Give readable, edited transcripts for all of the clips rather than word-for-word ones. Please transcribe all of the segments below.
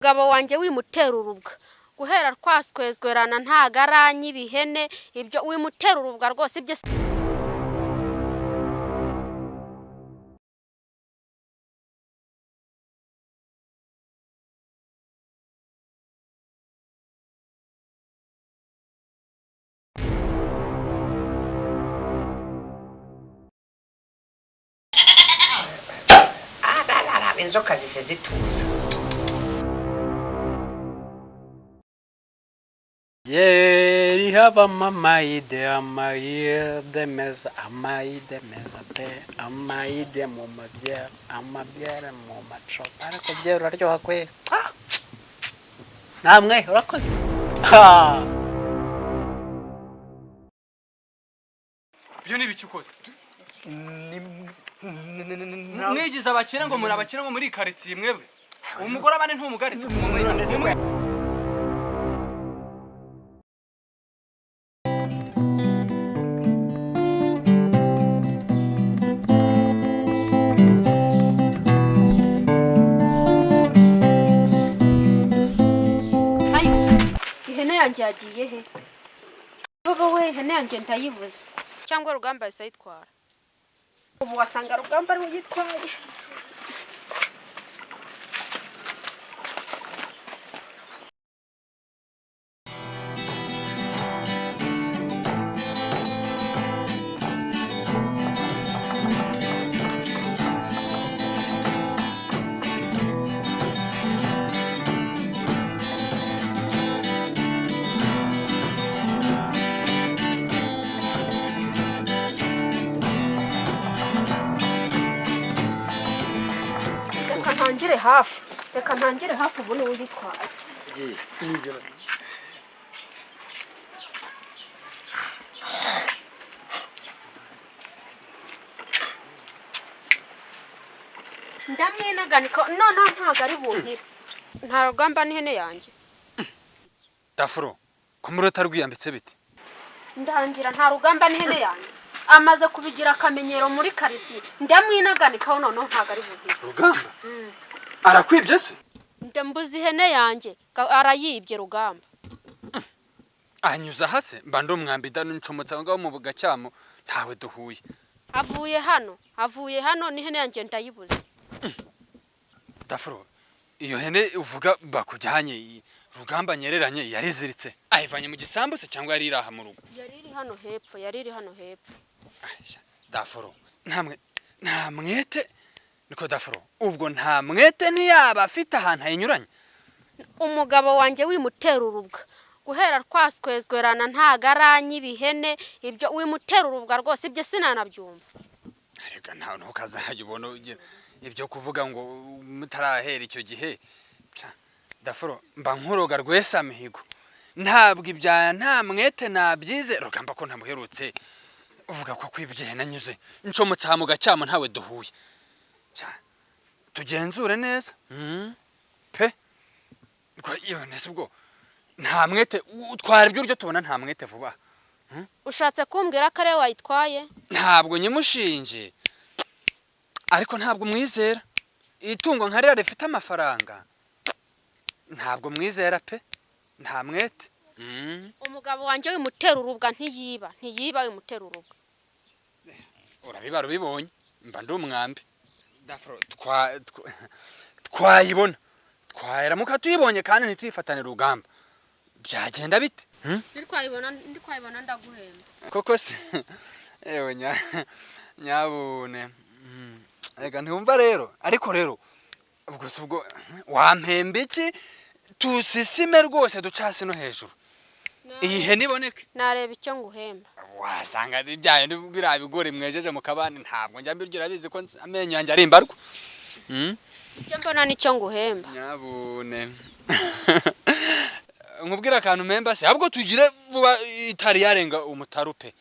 umugabo wanjye wimutera urubwa guhera twaswezwerana ntago aranyibihene ibyo wimutera urubwa rwose ibyo inzoka zise zituza Yeri haba amaide meza pe amaide mu mabyera amabyera mu macopa ariko byera uraryoha kwe namwe urakoze byo nibiki ukoze mwigize abakire ngo muri abakire ngo muri karitsiye mwebwe umugore abane ntumugaritse ihene yanjye yagiye he baba we ihene yanjye ndayibuze cyangwa Rugamba yahise ayitwara ubu wasanga Rugamba ari we yitwaye reka ntangire hafi ubu niwe uyitwaye ndamwinaganika none ntago ari bunkire nta Rugamba n'ihene yanjye Dafuro kumurota rwiyambitse bite ndangira nta Rugamba n'ihene yanjye amaze kubigira akamenyero muri karitsiye ndamwinaganikaho none ntago ari bunkire Rugamba arakwibye se ndambuze ihene yanjye arayibye Rugamba anyuza hase mba ndo mwambida n'incomotsa ngaho mu bugacyamo ntawe duhuye avuye hano n'ihene yanjye ndayibuze Dafuro iyo hene uvuga bakujyanye Rugamba nyereranye yariziritse ayivanye mu gisambu se cyangwa yari iraha mu rugo yariri hano hepfo Dafuro nta mwete niko Dafuro ubwo nta mwete ntiyaba afite ahantu hayinyuranye umugabo wanjye wimutera urubwa guhera twaswezwerana ntago aranyibihene ibyo wimutera urubwa rwose ibyo sinanabyumva arega nta ntukazajya ubona ibyo kuvuga ngo mutarahera icyo gihe Dafuro mba nkoroga rwesa mihigo ntabwo ibya nta mwete nabyize Rugamba ko ntamuherutse uvuga ko kwibye nanyuze ncomotsa mu gacyamo ntawe duhuye tugenzure neza pe iyo nese ubwo nta mwete utwara ibyo uryo tubona nta mwete vuba ushatse kumbwira ko ari we wayitwaye ntabwo nyimushinje ariko ntabwo mwizera itungo nka ririya rifite amafaranga ntabwo mwizera pe nta mwete umugabo wanjye wimutera urubwa ntiyiba wimutera urubwa urabibara ubibonye mba ndi umwambi Dafuro twayibona twayiramuka tuyibonye kandi ntituyifatane Rugamba byagenda bite ndi kwayibona ndaguhemba koko se ewe nyabune rega ntiwumva rero ariko rero ubwo se ubwo wampemba iki tusisime rwose ducase no hejuru iyi hene iboneke nareba icyo nguhemba wasanga ibyaye biriya bigori mwejeje mu kabani ntabwo njya mbiryo urabizi ko amenyo yanjye ari imbarwa icyo mbona nicyo nguhemba nyabune nkubwira akantu mpemba se ahubwo tugire vuba itari yarenga umutaru pe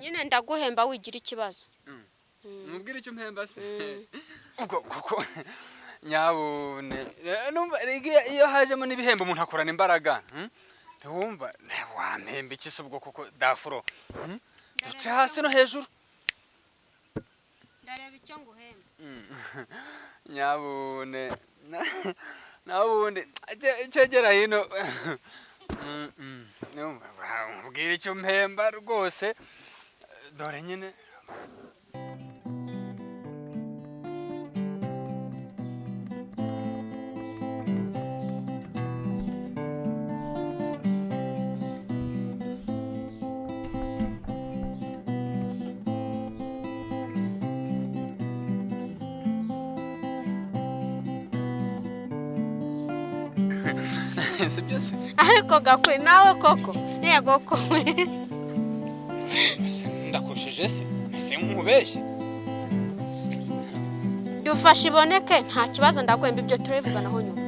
nyine ndaguhemba wigira ikibazo nkubwira icyo mpemba se ubwo kuko nyabune iyo hajemo n'ibihembo umuntu akorana imbaraga ntiwumva wampemba iki se ubwo kuko Dafuro duce hasi no hejuru ndareba icyo nguhemba nyabune nabundi cegera hino mbwira icyo mpemba rwose dore nyine si byose ariko gakwe nawe koko yego ko ndakushije se ese nkubeshye dufashe iboneke nta kibazo ndakwemba ibyo turabivuganaho nyuma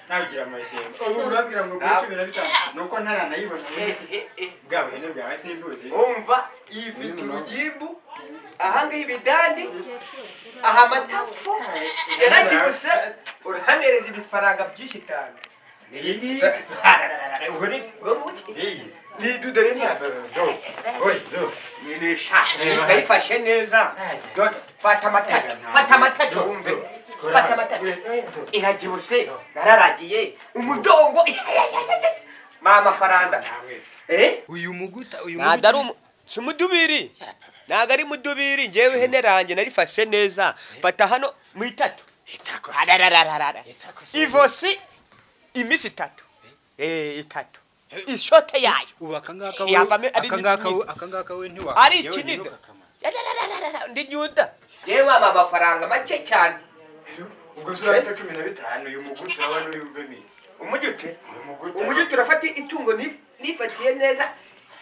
nagira amahembe ubu urabwira ngo kuri 15 nuko ntaranayibona bwa buhene bwawe simbuzi umva ifite urugimbu ahanga ibidandi aha amatapfu yaragibuse urahanereza ibifaranga byinshi cyane ubwo ni ni dudere ni ndayifashe neza fata amatato wumve fata amatato iragibuse nararagiye umudongo mama faranga uyu muguta nadaru sumudubiri naga ari mudubiri ngewe hene ranje narifashe neza fata hano mu itatu ivosi imisi itatu itatu ishote yayo ubu akangaka we ntiwa ari ikinini ndi nyuda jewe amafaranga make cyane ubwo sura 15 uyu muguta wabana uri buvemi umujute urafata itungo nifatiye neza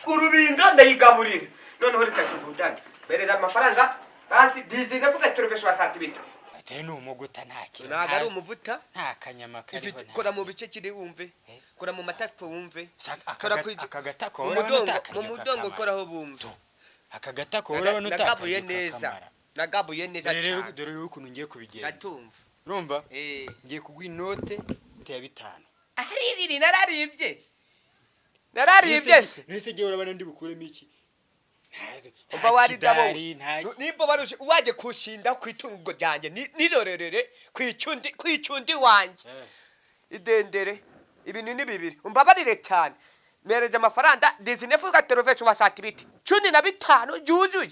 urubindo ndayigaburira noneho rikakuvudana bereza amafaranga basi dizinga vuga turufesha santimetre atari no muguta nta kintu naga ari umuvuta nta kanyama kariho kora mu bice kiri wumve kora mu matafo wumve akagatako mu mudongo koraho bumve akagatako urabona nagabuye neza cyane dore ukuntu ngiye kubigenza natumva urumva ngiye kugwa inote ya 5 aririri nararibye nese giye urabana ndi bukuremo iki umva wari dabo nimbo baruje waje kushinda kwitungo ryanje nirorerere kwicundi wanje idendere ibintu ni bibiri umbabarire cyane mereza amafaranga dizinefuka terovecho basatibiti 15 jujuye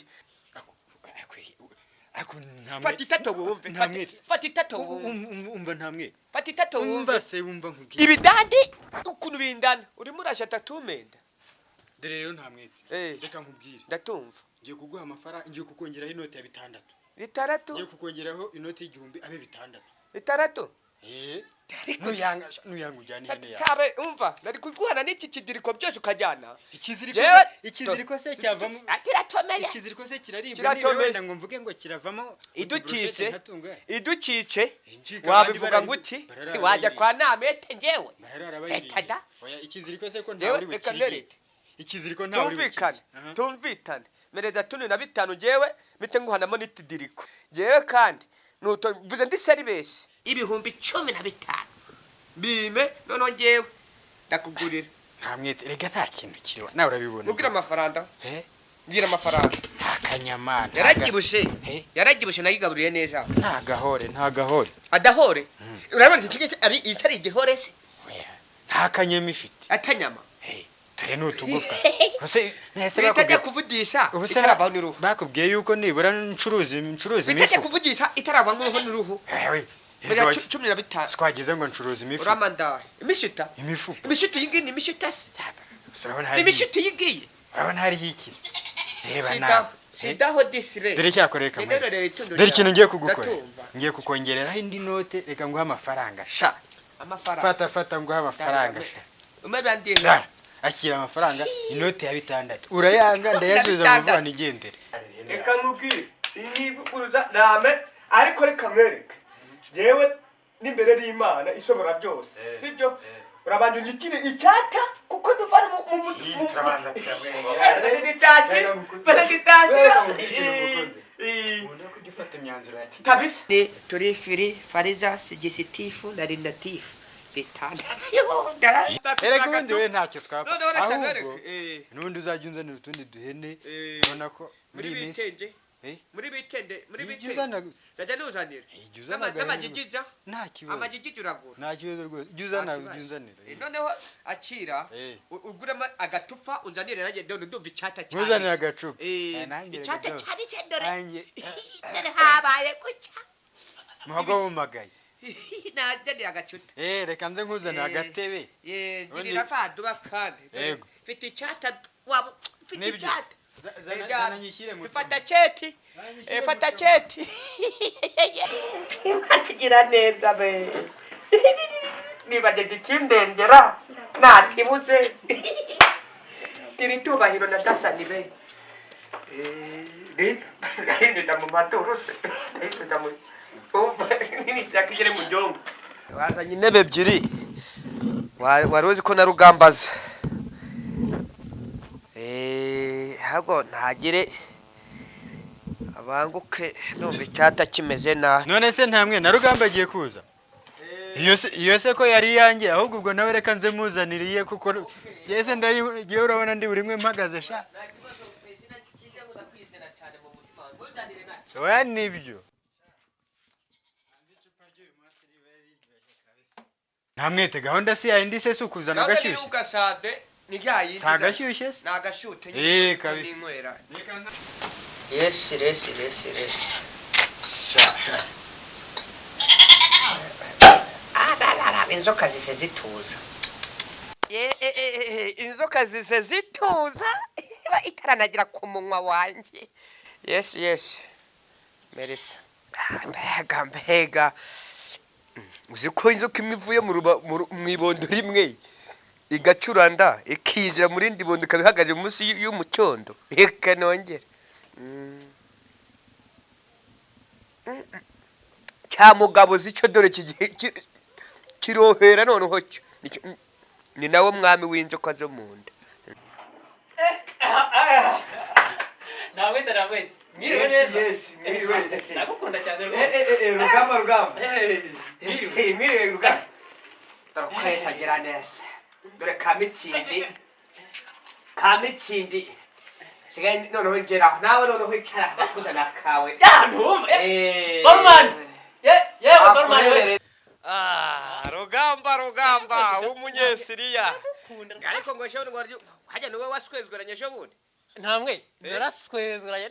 fatitato wumve fatitato umva ntamwe fatitato wumve se wumva nkubwiye ibidandi ukuntu bindana uri murashata tumenda dore rero ntamwe reka nkubwire ndatumva ngiye kuguha amafaranga ngiye kukongeraho inoti ya 6 bitandatu ngiye kukongeraho inoti y'igihumbi abe 6 bitandatu nuyanga ujyane hene yawe tabe umva nari kuguhana n'iki kidiriko byose ukajyana ikiziriko se cyavamo atiratomeye ikiziriko se kiraribwa niyo ngo mvuge ngo kiravamo idukice wabivuga nguti wajya kwa namete njewe etada oya ikiziriko se ko nta uri bukiri ikiziriko nta uri bukiri tumvikane mereza 15 njewe mite nguhanamo n'itidiriko njewe kandi nuto vuze ndi seribese ibihumbi 15 bime nono njewe ndakugurira ntamwete rega nta kintu kiriho nawe urabibona ubwira amafaranga mbwira amafaranga akanyamana yaragibushe nayigaburiye neza ntagahore adahore urabona iki ari itari igihore se nta kanyama ifite atanyama tare n'utugufwa hose nese bakubwiye kuvugisha itarava n'uruhu bakubwiye yuko nibura ncuruzi bitajya kuvugisha itarava n'uruhu Bega 15 swagize ngo ncuruzi imifu uramanda imishita imishita yingi ni imishita se imishita yigiye urabona hari iki reba na sidaho disire dore cyakoreka dore ikintu ngiye kugukora ngiye kukongereraho indi note reka nguha amafaranga sha amafaranga fata nguha amafaranga sha umebandinga akira amafaranga inote ya 6 urayanga ndayasubiza mu vuba nigendere reka nkubwire sinivuguruza name ariko reka mwereke jewe n'imbere y'Imana isobora byose sibyo urabanje unyitire icyata kuko duvana mu turabanza cyabwe umuntu yo kugifata imyanzuro ya kiti kabisa turi firi fariza sigisitifu na rinatifu bitanda erega ubundi we ntacyo twapfa none reka ahubwo mwereke n'ubundi uzajya unzanira utundi duhene ubona ko muri iyi minsi bitende muri bitende ijya uzana ndajya nuzanira ijya uzana n'amajigija nta kibazo amajigija uragura nta kibazo rwose ijya uzana ujya unzanira noneho akira uguramo agatufa unzanire nanjye ndone ndumva icyata cyane ntuzanire agacupa icyata cyane dore nanjye dore habaye gucya muhago wumagaye najyanire agacuta reka nze nkuzanire agatebe ngirira paduba kandi Yego. mfite icyata waba mfite Nibyo. icyata zana nyishyire mu fata cheti fata cheti nkakigira neza be niba ndikindengera natibuze tiri tubahiro na dasani be ndinda mu maturu se ndinda mu nini cyakigere mu jongo wazanye intebe ebyiri wari uzi ko na rugambaza hago ntagire abanguke numva icyata kimeze nabi none se ntamwe na rugamba agiye kuza iyo se ko yari yanjye ahubwo ubwo nawe reka nze muzaniriye kuko yese ndagiye urabona ndi buri mwe mpagaze sha oya nibyo ntamwete gahunda si yayindi se ukuzana agashyushye sagashyushye se nagashyute kabisa yes inzoka zise zituza inzoka zise zituza itaranagira ku munwa wanjye yes merisa mbega uzi ko inzoka imwe ivuye mu ibondo rimwe igacuranda ikiyinjira mu rindi bondo ikaba ihagaze munsi y'umucyondo reka nongere cya mugabo zicyo dore kirohera noneho ni nawo mwami w'inzoka zo mu nda namwete mwiriwe neza ndagukunda cyane rwose rugamba mwiriwe rugamba dore agira neza dore kamitsindi sigaye noneho ngeraho nawe noneho icara bakundana kawe barumani yewe barumani rugamba w'umunyesiriya ariko ngo ejo bundi hajya niwe waswezweranye ejo bundi ntamwe naraswezweranye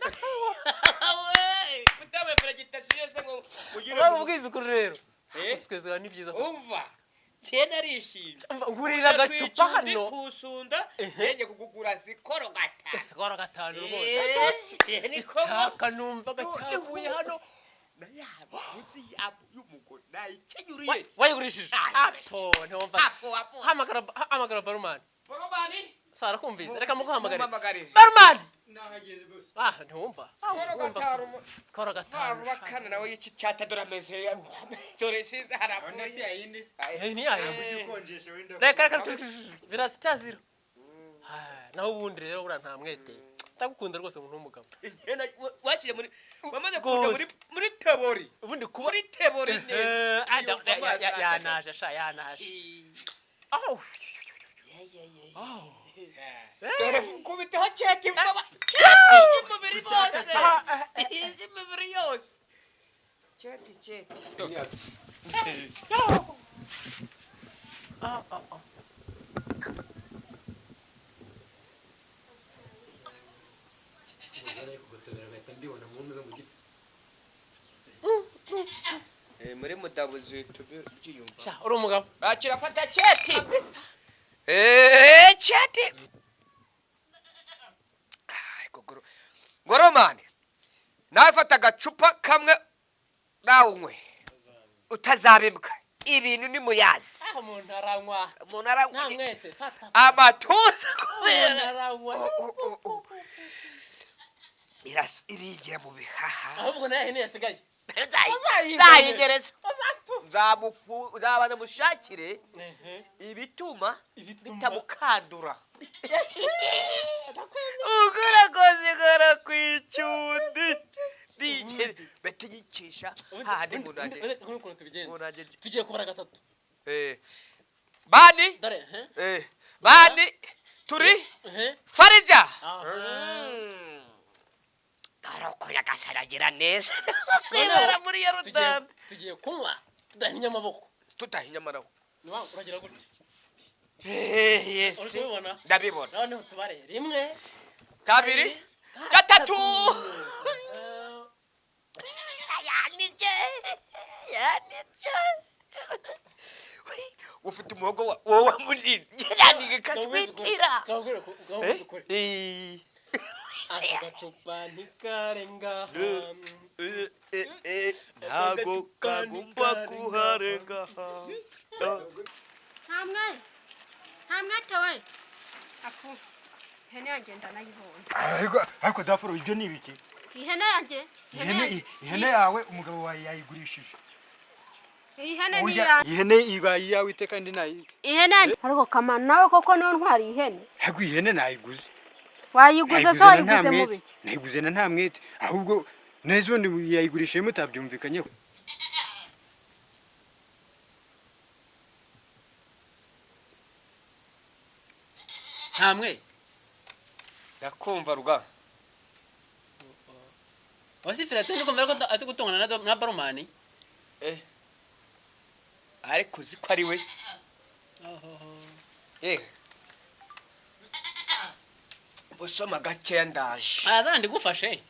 kutaba fragitasiyo se ngo mugire ubwiza ukuri rero guswezwerana ni byiza umva cyane arishimye ngurira agacupa hano kusunda yenge kugugura zikoro gatanu rwose niko kanumva gacyavuye hano nayaba uzi y'umugore nayicenyuriye wayigurishije apo ntumva hamagara barumani sara kumvise reka muguhamagare barumani nahageze bose ntumva skoro gatanu bakana nawe yici cyata dore ameze dore shize harapo nasi yayindi ni yayo ukonjesha wenda reka birasi cyazira naho ubundi rero ura ntamwete ndagukunda rwose umuntu w'umugabo washiye muri wamaze kuja muri tebori ubundi muri tebori yanaje kubitaho cheti mbaba cheti mubiri bose izi mubiri yose cheti muri mudabuzi tubyiyumva uri umugabo kirafata cheti cheti goromani nawe fata agacupa kamwe nawe unywe utazabimbwa ibintu ni muyazi umuntu aranywa ntamwete fata amatuza umuntu aranywa irigira mu bihaha ahubwo nayo hene yasigaye zayigereza nzabanza mushakire ibituma bitamukandura ugarakoze gara kwicundi batinyikisha hahandi nk'ukuntu tubigenza tugiye kubara gatatu bani dore bani turi farija dorokoya gasaragira neza kwibera muri Yorodani tugiye kunywa tudahinnye amaboko tutahinya amaboko uragira gutya yes urabibona ndabibona noneho tubare rimwe kabiri gatatu yanije ufite umuhogo wowe munini yanige kaswitira aka gacupa ntikarenga ntago kagomba kuharenga ntamwete we afu ihene yanjye ndanayibonye ariko dafuro ibyo ni ibiki ihene yanjye ihene yawe umugabo wawe yayigurishije ihene ni yanjye ihene ibaye iyawe iteka ndi nayi ihene yanjye ariko kamana nawe koko niyo ntwari ihene ariko ihene nayiguze wayiguze zo wayiguze mu biki nayiguze na nta mwete ahubwo neza ubundi yayigurishije mutabyumvikanyeho ntamwe ndakumva ruga wasifira tende kumva ko atugutungana na baromani ariko uzi ko ari we busoma gakeya ndaje azana ndigufashe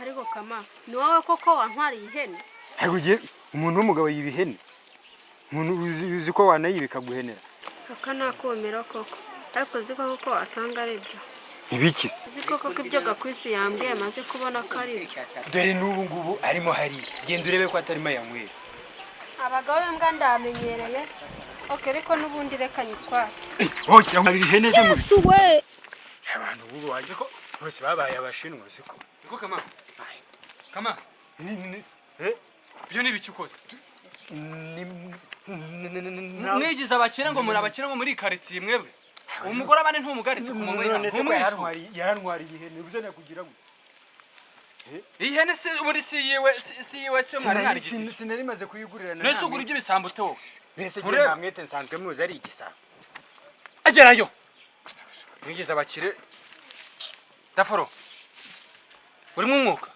ariko kama ni wowe koko wantwariye ihene ariko ugiye umuntu w'umugabo yiba ihene umuntu uzi ko wanayibika guhenera kaka nakomera koko ariko uzi ko koko wasanga ari byo ibiki uzi ko koko ibyo gakwisi yambwiye amaze kubona ko ari byo dore n'ubu ngubu arimo hari genda urebe ko atarimo yanywera abagabo b'imbwa ndamenyereye oke ariko n'ubundi reka nyitware oya nkabiri ihene ze mu yesu we abantu bubu waje ko bose babaye abashinwa siko niko kama byo ni ibiki ukoze mwigize abakire ngo muri abakire ngo muri karitsiye mwebwe umugore abane ntumugaritse ku manywa yarantwariye ihene uzana kugira ngo ihene se muri si yiwe se mwari mwarigize sinari maze kuyigurira na nese ugura ibyo bisambo te wowe nese je namwete nsanzwe muzi ari igisabo agerayo mwigize abakire daforo urimo umwuka